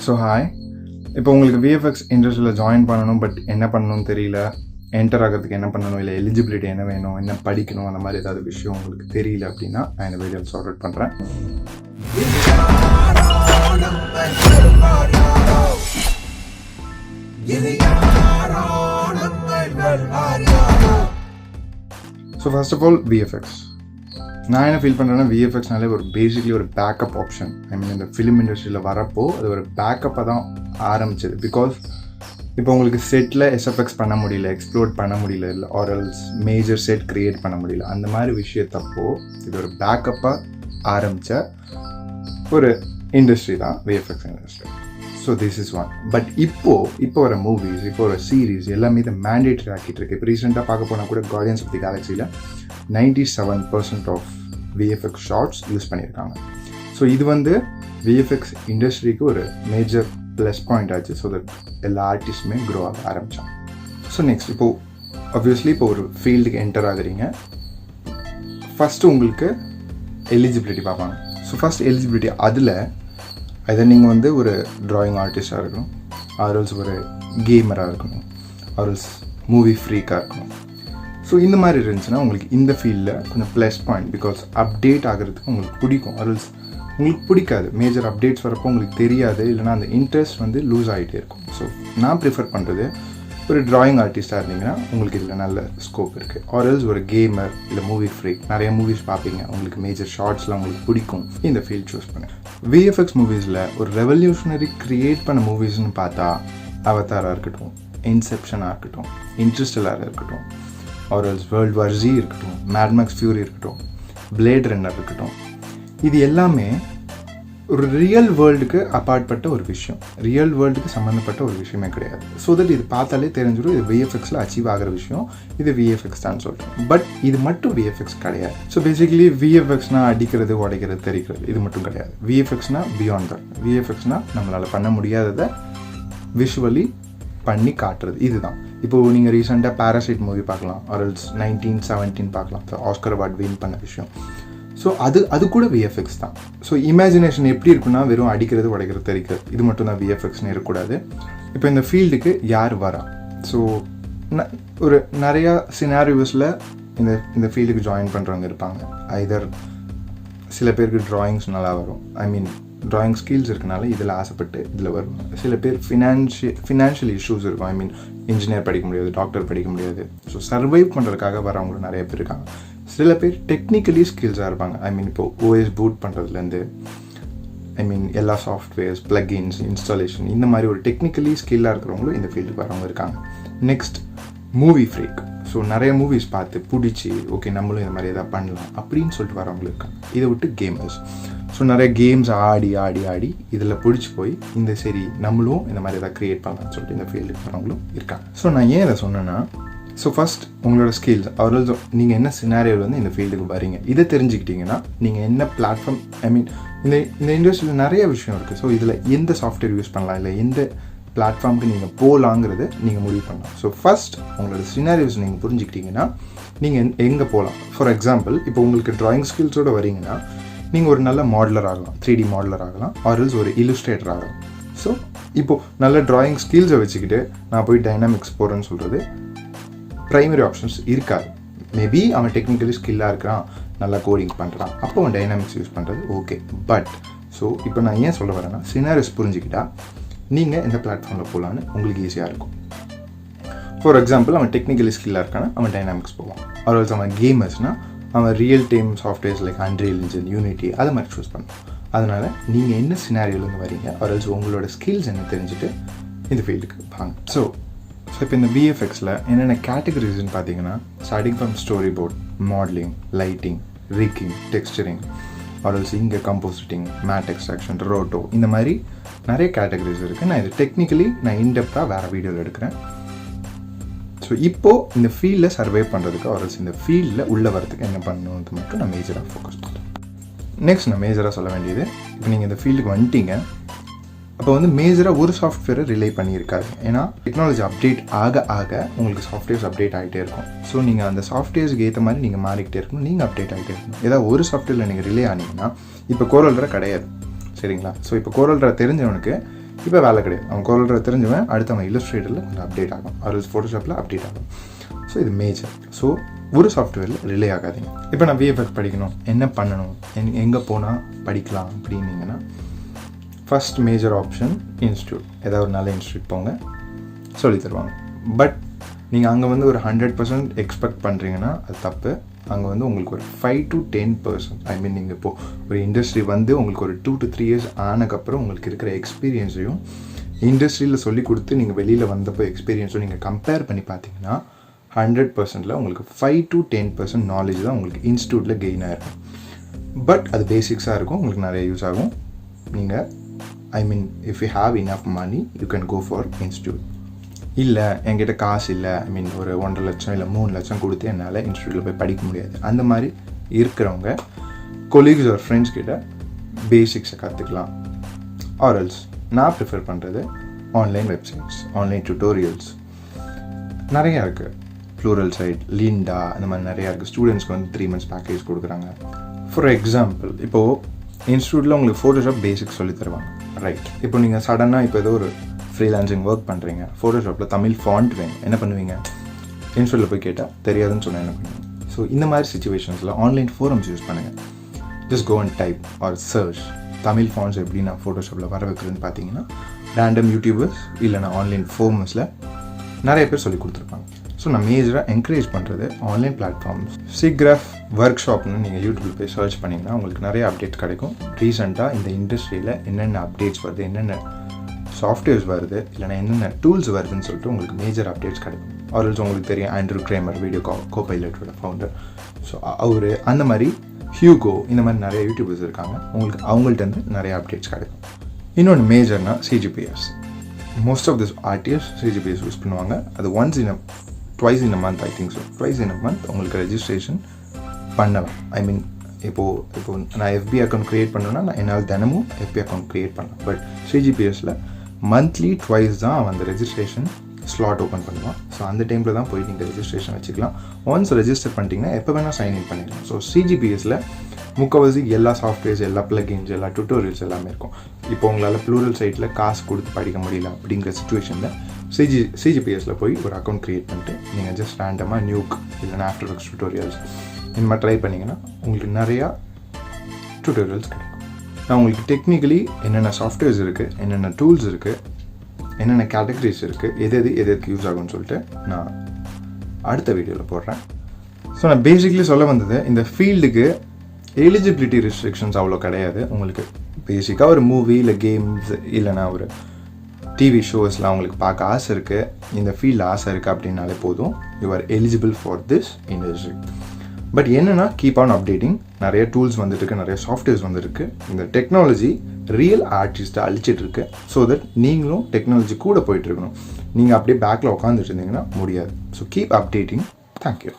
So hi, இப்போ உங்களுக்கு VFX இண்டஸ்ட்ரியில் ஜாயின் பண்ணணும், பட் என்ன பண்ணணும்னு தெரியல, என்டர் ஆகிறதுக்கு என்ன பண்ணணும், இல்லை எலிஜிபிலிட்டி என்ன வேணும், என்ன படிக்கணும், அந்த மாதிரி ஏதாவது விஷயம் உங்களுக்கு தெரியல அப்படின்னா நான் இந்த வீடியோ சார்ட் அவுட் பண்ணுறேன். So first of all VFX. நான் என்ன ஃபீல் பண்ணுறேன்னா, விஎஃப்எக்ஸ்னாலே ஒரு பேசிக்லி ஒரு பேக்கப் ஆப்ஷன். ஐ மீன் இந்த ஃபிலிம் இண்டஸ்ட்ரியில் வரப்போ அது ஒரு பேக்கப்பாக தான் ஆரம்பிச்சது. பிகாஸ் இப்போ உங்களுக்கு செட்டில் எஸ்எஃப்எக்ஸ் பண்ண முடியல, எக்ஸ்ப்ளோர் பண்ண முடியல, இல்லை ஆர்எல்ஸ் மேஜர் செட் க்ரியேட் பண்ண முடியல, அந்த மாதிரி விஷயத்தப்போ இது ஒரு பேக்கப்பாக ஆரம்பித்த ஒரு இண்டஸ்ட்ரி தான் VFX industry. So this is one. But இப்போ வர மூவிஸ், இப்போ வர சீரீஸ் எல்லாமே இதை மேண்டேட்டரி ஆக்கிட்டு இருக்கு. இப்போ ரீசெண்டாக பார்க்க போனால் கூட கார்டியன்ஸ் ஆஃப் தி கேலக்ஸியில் 97% ஆஃப் விஎஃப்எக்ஸ் ஷார்ட்ஸ் யூஸ் பண்ணியிருக்காங்க. ஸோ இது வந்து விஎஃப்எக்ஸ் இண்டஸ்ட்ரிக்கு ஒரு மேஜர் ப்ளஸ் பாயிண்ட் ஆச்சு. ஸோ தட் எல்லா ஆர்டிஸ்ட்டுமே க்ரோ ஆக ஆரம்பித்தாங்க. ஸோ நெக்ஸ்ட், இப்போது ஆப்வியஸ்லி இப்போ ஒரு ஃபீல்டுக்கு என்டர் ஆகுறீங்க. ஃபஸ்ட்டு உங்களுக்கு எலிஜிபிலிட்டி பார்ப்பாங்க. ஸோ ஃபஸ்ட் எலிஜிபிலிட்டி அதில் அதை நீங்கள் வந்து ஒரு ட்ராயிங் ஆர்டிஸ்டாக இருக்கணும், ஆர்எல்ஸ் ஒரு கேமராக இருக்கணும், ஆர்எல்ஸ் மூவி ஃப்ரீக்காக இருக்கணும். ஸோ இந்த மாதிரி இருந்துச்சுன்னா உங்களுக்கு இந்த ஃபீல்டில் கொஞ்சம் ப்ளஸ் பாயிண்ட். பிகாஸ் அப்டேட் ஆகிறதுக்கு உங்களுக்கு பிடிக்கும், ஆர்எல்ஸ் உங்களுக்கு பிடிக்காது. மேஜர் அப்டேட்ஸ் வரப்போ உங்களுக்கு தெரியாது, இல்லைனா அந்த இன்ட்ரெஸ்ட் வந்து லூஸ் ஆகிட்டே இருக்கும். ஸோ நான் ப்ரிஃபர் பண்ணுறது ஒரு ட்ராயிங் ஆர்டிஸ்ட்டாக இருந்தீங்கன்னா உங்களுக்கு இதில் நல்ல ஸ்கோப் இருக்குது. ஆர்எல்ஸ் ஒரு கேமர் இல்லை மூவி ஃப்ரீக், நிறைய மூவிஸ் பார்ப்பீங்க, உங்களுக்கு மேஜர் ஷார்ட்ஸ்லாம் உங்களுக்கு பிடிக்கும், இந்த ஃபீல்ட் சூஸ் பண்ணுங்கள். விஎஃப்எக்ஸ் மூவிஸில் ஒரு ரெவல்யூஷனரி க்ரியேட் பண்ண மூவிஸ்ன்னு பார்த்தா அவதாராக இருக்கட்டும், இன்செப்ஷனாக இருக்கட்டும், இன்டர்ஸ்டெல்லாராக இருக்கட்டும், ஆர்எல்ஸ் வேர்ல்ட் வார் Z இருக்கட்டும், மேட் மேக்ஸ் ஃபியூரி இருக்கட்டும், பிளேட் ரன்னர் இருக்கட்டும், இது எல்லாமே ஒரு ரியல் வேர்ல்டுக்கு அப்பாற்பட்ட ஒரு விஷயம், ரியல் வேர்ல்டுக்கு சம்மந்தப்பட்ட ஒரு விஷயமே கிடையாது. ஸோ தட் இது பார்த்தாலே தெரிஞ்சிடும் இது விஎஃப்எக்ஸில் அச்சீவ் ஆகிற விஷயம், இது விஎஃப்எக்ஸ் தான் சொல்கிறேன். பட் இது மட்டும் விஎஃப்எக்ஸ் கிடையாது. ஸோ பேசிக்கலி விஎஃப்எக்ஸ்னால் அடிக்கிறது, உடைக்கிறது, தெரிக்கிறது, இது மட்டும் கிடையாது. விஎஃப்எக்ஸ்னால் பியாண்ட் தட். விஎஃப்எக்ஸ்னால் நம்மளால் பண்ண முடியாததை விஷுவலி பண்ணி காட்டுறது, இதுதான். இப்போது நீங்கள் ரீசெண்டாக பேராசைட் மூவி பார்க்கலாம், ஆர்எல்ஸ் 1917 பார்க்கலாம், ஆஸ்கர் அவார்ட் வின் பண்ண விஷயம். ஸோ அது கூட விஎஃப்எக்ஸ் தான். ஸோ இமேஜினேஷன் எப்படி இருக்குன்னா, வெறும் அடிக்கிறது, உடைக்கிறது, தெரிக்கிறது, இது மட்டும் தான் விஎஃப்எக்ஸ்னு இருக்கக்கூடாது. இப்போ இந்த ஃபீல்டுக்கு யார் வரா? ஸோ ஒரு நிறையா சினாரியோஸில் இந்த ஃபீல்டுக்கு ஜாயின் பண்ணுறவங்க இருப்பாங்க. ஐதர் சில பேருக்கு ட்ராயிங்ஸ் நல்லா வரும், ஐ மீன் ட்ராயிங் ஸ்கில்ஸ் இருக்கனால இதில் ஆசைப்பட்டு இதில் வரும். சில பேர் ஃபினான்ஷியல் இஷ்யூஸ் இருக்கும், ஐ மீன் இன்ஜினியர் படிக்க முடியாது, டாக்டர் படிக்க முடியாது. ஸோ சர்வைவ் பண்ணுறதுக்காக வரவங்களும் நிறைய பேர் இருக்காங்க. சில பேர் டெக்னிக்கலி ஸ்கில்ஸாக இருப்பாங்க, ஐ மீன் இப்போ ஓஎஸ் பூட் பண்ணுறதுலேருந்து, ஐ மீன் எல்லா சாஃப்ட்வேர்ஸ், ப்ளக்இன்ஸ், இன்ஸ்டாலேஷன், இந்த மாதிரி ஒரு டெக்னிக்கலி ஸ்கில்லாக இருக்கிறவங்களும் இந்த ஃபீல்டுக்கு வரவங்க இருக்காங்க. Next, movie freak. ஸோ நிறைய மூவிஸ் பார்த்து பிடிச்சி ஓகே நம்மளும் இந்த மாதிரி எதாவது பண்ணலாம் அப்படின்னு சொல்லிட்டு வரவங்களும் இருக்காங்க. இதை விட்டு கேமர்ஸ். ஸோ நிறைய கேம்ஸ் ஆடி இதில் பிடிச்சி போய் இந்த சரி நம்மளும் இந்த மாதிரி எதாவது க்ரியேட் பண்ணலாம்னு சொல்லிட்டு இந்த ஃபீல்டுக்கு வரவங்களும் இருக்காங்க. ஸோ நான் ஏன் இதை சொன்னேன்னா, ஸோ ஃபஸ்ட் உங்களோட ஸ்கில்ஸ், அவர்கள் நீங்கள் என்ன சினாரியோவில் வந்து இந்த ஃபீல்டுக்கு வரீங்க, இதை தெரிஞ்சுக்கிட்டிங்கன்னா நீங்கள் என்ன பிளாட்ஃபார்ம், ஐ மீன் இந்த இண்டஸ்ட்ரியில் நிறைய விஷயம் இருக்குது. ஸோ இதில் எந்த சாஃப்ட்வேர் யூஸ் பண்ணலாம், இல்லை எந்த பிளாட்ஃபார்முக்கு நீங்கள் போகலாங்கிறது நீங்கள் முடிவு பண்ணலாம். ஸோ ஃபஸ்ட் உங்களோட சினாரியோஸ் நீங்கள் புரிஞ்சுக்கிட்டிங்கன்னா நீங்கள் எங்கே போகலாம். ஃபார் எக்ஸாம்பிள், இப்போ உங்களுக்கு ட்ராயிங் ஸ்கில்ஸோடு வரீங்கன்னா நீங்கள் ஒரு நல்ல மாடலர் ஆகலாம், 3D மாடலர் ஆகலாம், ஆர்எல்ஸ் ஒரு இல்லுஸ்ட்ரேட்டர் ஆகலாம். ஸோ இப்போது நல்ல ட்ராயிங் ஸ்கில்ஸை வச்சுக்கிட்டு நான் போய் டைனாமிக்ஸ் போகிறேன்னு சொல்கிறது ப்ரைமரி ஆப்ஷன்ஸ் இருக்காது. மேபி அவன் டெக்னிக்கலி ஸ்கில்லாக இருக்கிறான், நல்லா கோடிங் பண்ணுறான், அப்போ அவன் டைனாமிக்ஸ் யூஸ் பண்ணுறது ஓகே. பட் ஸோ இப்போ நான் ஏன் சொல்ல வரேன்னா, சினாரியோஸ் புரிஞ்சுக்கிட்டா நீங்கள் எந்த பிளாட்ஃபார்மில் போகலான்னு உங்களுக்கு ஈஸியாக இருக்கும். ஃபார் எக்ஸாம்பிள், அவன் டெக்னிக்கலி ஸ்கில்லாக இருக்கானா அவன் டைனாமிக்ஸ் போவான். ஆர்எல்ஸ் அவன் கேமர்ஸ்னால் அவன் real time softwares like unreal engine, unity, அதை மாதிரி சூஸ் பண்ணுவான். அதனால் நீங்கள் என்ன சினாரியோலேருந்து வரீங்க, ஆர்எல்ஸ் உங்களோட ஸ்கில்ஸ் என்ன தெரிஞ்சுட்டு இந்த ஃபீல்டுக்கு வாங்க. ஸோ இப்போ இந்த விஎஃப்எக்ஸில் என்னென்ன கேட்டகரிஸ்ன்னு பார்த்தீங்கன்னா, starting from story board, modeling, lighting, rigging, texturing, ஆர்எல்ஸ் இங்கே கம்போசிட்டிங், மேட் எக்ஸ்ட்ராக்ஷன், ரோட்டோ, இந்த மாதிரி நிறைய கேட்டகரிஸ் இருக்குது. நான் இது டெக்னிக்கலி நான் இன்டெப்த்தாக வேறு வீடியோவில் எடுக்கிறேன். ஸோ இப்போது இந்த ஃபீல்டில் சர்வே பண்ணுறதுக்கு, ஆர்எல்ஸ் இந்த ஃபீல்டில் உள்ளே வரதுக்கு என்ன பண்ணணுன்றது மட்டும் நான் மேஜராக ஃபோக்கஸ் பண்ணுறேன். நெக்ஸ்ட் நான் மேஜராக சொல்ல வேண்டியது, இப்போ நீங்கள் இந்த ஃபீல்டுக்கு வந்துட்டீங்க, அப்போ வந்து மேஜராக ஒரு சாஃப்ட்வேரை ரிலே பண்ணியிருக்காரு. ஏன்னா டெக்னாலஜி அப்டேட் ஆக உங்களுக்கு சாஃப்ட்வேர்ஸ் அப்டேட் ஆகிட்டே இருக்கும். ஸோ நீங்கள் அந்த சாஃப்ட்வேர்ஸ்க்கு ஏற்ற மாதிரி நீங்கள் மாறிக்கிட்டே இருக்கணும், நீங்கள் அப்டேட் ஆகிட்டே இருக்கணும். ஏதாவது ஒரு சாஃப்ட்வேரில் நீங்கள் ரிலே ஆனீங்கன்னா, இப்போ கோரல் ட்ரா கிடையாது, சரிங்களா? ஸோ இப்போ கோரல் ட்ரா தெரிஞ்சவனுக்கு இப்போ வேலை கிடையாது. அவன் கொள்கிற தெரிஞ்சவன் அடுத்து அவன் இல்லஸ்ட்ரேட்டரில் கொஞ்சம் அப்டேட் ஆகும், அது ஃபோட்டோஷாப்பில் அப்டேட் ஆகும். ஸோ இது மேஜர். ஸோ ஒரு சாஃப்ட்வேரில் ரிலே ஆகாதீங்க. இப்போ நான் விஎஃப்எக்ஸ் படிக்கணும், என்ன பண்ணணும், எங்கே போனால் படிக்கலாம் அப்படின்னீங்கன்னா ஃபஸ்ட் மேஜர் ஆப்ஷன் இன்ஸ்டியூட். ஏதாவது ஒரு நல்ல இன்ஸ்டியூட் போங்க, சொல்லி தருவாங்க. பட் நீங்கள் அங்கே வந்து ஒரு 100% எக்ஸ்பெக்ட் பண்ணுறீங்கன்னா அது தப்பு. அங்கே வந்து உங்களுக்கு ஒரு 5 to 10%, ஐ மீன் நீங்கள் இப்போது ஒரு இண்டஸ்ட்ரி வந்து உங்களுக்கு ஒரு 2 to 3 years ஆனதுக்கப்புறம் உங்களுக்கு இருக்கிற எக்ஸ்பீரியன்ஸையும் இண்டஸ்ட்ரியில் சொல்லி கொடுத்து நீங்கள் வெளியில் வந்தப்போ எக்ஸ்பீரியன்ஸும் நீங்கள் கம்பேர் பண்ணி பார்த்தீங்கன்னா 100%ல் உங்களுக்கு 5 to 10% நாலேஜ் தான் உங்களுக்கு இன்ஸ்டியூட்டில் கெயின் ஆகிருக்கும். பட் அது பேசிக்ஸாக இருக்கும், உங்களுக்கு நிறைய யூஸ் ஆகும். நீங்கள் I mean if you have enough money you can go for institute. இல்லை என்கிட்ட காசு இல்லை, ஐ மீன் ஒரு 1.5 லட்சம் இல்லை 3 லட்சம் கொடுத்து என்னால் இன்ஸ்டியூட்டில் போய் படிக்க முடியாது, அந்த மாதிரி இருக்கிறவங்க கொலீக்ஸ் ஒரு ஃப்ரெண்ட்ஸ் கிட்ட பேசிக்ஸை கற்றுக்கலாம். ஆர்எல்ஸ் நான் ப்ரிஃபர் பண்ணுறது ஆன்லைன் வெப்சைட்ஸ், ஆன்லைன் டியூட்டோரியல்ஸ் நிறையா இருக்குது. ப்ளூரல் சைட், லிண்டா, அந்த மாதிரி நிறையா இருக்குது. ஸ்டூடெண்ட்ஸ்க்கு வந்து 3 months பேக்கேஜ் கொடுக்குறாங்க. ஃபார் எக்ஸாம்பிள் இப்போது இன்ஸ்டியூட்டில் உங்களுக்கு ஃபோட்டோஷாப் பேசிக்ஸ் சொல்லி தருவாங்க, ரைட்? இப்போ நீங்கள் சடனாக இப்போ ஏதோ ஒரு ஃப்ரீலான்சிங் ஒர்க் பண்ணுறீங்க, ஃபோட்டோஷாப்பில் தமிழ் ஃபாண்ட் வேணும், என்ன பண்ணுவீங்க? இன்ஸ்டியூட்டில் போய் கேட்டால் தெரியாதுன்னு சொன்னால் என்ன பண்ணுவீங்க? ஸோ இந்த மாதிரி சுச்சுவேஷன்ஸில் ஆன்லைன் ஃபோரம்ஸ் யூஸ் பண்ணுங்கள். Just go and type or search Tamil fonts எப்படி நான் ஃபோட்டோஷாப்பில் வர வைக்கிறதுன்னு பார்த்தீங்கன்னா ரேண்டம் யூடியூபர்ஸ் இல்லைனா ஆன்லைன் ஃபோரம்ஸில் நிறைய பேர் சொல்லி கொடுத்துருப்பாங்க. ஸோ நான் மேஜராக என்கரேஜ் பண்ணுறது ஆன்லைன் பிளாட்ஃபார்ம்ஸ். சிக்ராஃப் ஒர்க் ஷாப்னு நீங்கள் யூடியூப்பில் போய் சர்ச் பண்ணிங்கன்னா உங்களுக்கு நிறைய அப்டேட்ஸ் கிடைக்கும். ரீசெண்டாக இந்த இண்டஸ்ட்ரியில் என்னென்ன அப்டேட்ஸ் வருது, என்னென்ன சாஃப்ட்வேர்ஸ் வருது, இல்லைனா என்னென்ன டூல்ஸ் வருதுன்னு சொல்லிட்டு உங்களுக்கு மேஜர் அப்டேட்ஸ் கிடைக்கும். ஆல்சோ உங்களுக்கு தெரியும் ஆண்ட்ரூ கிரேமர், வீடியோ கோபைலட்டோட ஃபவுண்டர். ஸோ அவர் அந்த மாதிரி ஹியூகோ, இந்த மாதிரி நிறைய யூடியூபர்ஸ் இருக்காங்க, உங்களுக்கு அவங்கள்ட்ட நிறைய அப்டேட்ஸ் கிடைக்கும். இன்னொன்று மேஜர்னா CGPS. Most of this artist CGPS use பண்ணுவாங்க. அது twice in a month, I think so. Twice in a month உங்களுக்கு ரெஜிஸ்ட்ரேஷன் பண்ணலாம். ஐ மீன் இப்போது நான் FB அக்கௌண்ட் க்ரியேட் பண்ணணுன்னா நான் என்னால் தினமும் FB அக்கௌண்ட் க்ரியேட் பண்ணலாம். பட் சிஜிபிஎஸில் மந்த்லி ட்வைஸ் தான் அவன் அந்த ரெஜிஸ்ட்ரேஷன் ஸ்லாட் ஓப்பன் பண்ணுவான். ஸோ அந்த டைமில் தான் போய் நீங்கள் ரெஜிஸ்ட்ரேஷன் வச்சுக்கலாம். ஒன்ஸ் ரெஜிஸ்டர் பண்ணிட்டீங்கன்னா எப்போ வேணால் சைன்இன் பண்ணிக்கலாம். ஸோ சிஜிபிஎஸில் முக்கால்வாசி எல்லா சாஃப்ட்வேர்ஸ், எல்லா ப்ளகின்ஸ், எல்லா டியூட்டோரியல்ஸ் எல்லாமே இருக்கும். இப்போ உங்களால் ப்ளூரல் சைட்டில் காசு கொடுத்து படிக்க முடியல அப்படிங்கிற சுச்சுவேஷனில் சிஜிபிஎஸில் போய் ஒரு அக்கௌண்ட் க்ரியேட் பண்ணிட்டு நீங்கள் ஜஸ்ட் ரேண்டமாக நியூக் இல்லைனா ஆஃப்டர் ஒர்க்ஸ் டியூட்டோரியல்ஸ் இந்த மாதிரி ட்ரை பண்ணிங்கன்னா உங்களுக்கு நிறையா டியூட்டோரியல்ஸ் கிடைக்கும். நான் உங்களுக்கு டெக்னிக்கலி என்னென்ன சாஃப்ட்வேர்ஸ் இருக்குது, என்னென்ன டூல்ஸ் இருக்குது, என்னென்ன கேட்டகரிஸ் இருக்குது, எதுக்கு யூஸ் ஆகும்னு சொல்லிட்டு நான் அடுத்த வீடியோவில் போடுறேன். ஸோ நான் பேசிக்லி சொல்ல வந்தது, இந்த ஃபீல்டுக்கு எலிஜிபிலிட்டி ரெஸ்ட்ரிக்ஷன்ஸ் அவ்வளோ கிடையாது. உங்களுக்கு பேசிக்காக ஒரு மூவி இல்லை கேம்ஸ் இல்லைனா ஒரு டிவி ஷோஸ்லாம் உங்களுக்கு பார்க்க ஆசை இருக்குது, இந்த ஃபீல்டில் ஆசை இருக்குது அப்படின்னாலே போதும், you are eligible for this industry. But என்னென்னா கீப் ஆன் அப்டேட்டிங். நிறைய டூல்ஸ் வந்துருக்கு, நிறைய சாஃப்ட்வேர்ஸ் வந்துருக்கு. இந்த டெக்னாலஜி ரியல் ஆர்டிஸ்ட்டை அழிச்சிட்டு இருக்கு. ஸோ தட் நீங்களும் டெக்னாலஜி கூட போயிட்டு இருக்கணும். நீங்கள் அப்படியே பேக்கில் உட்காந்துட்டு இருந்தீங்கன்னா முடியாது. So keep updating. தேங்க்யூ.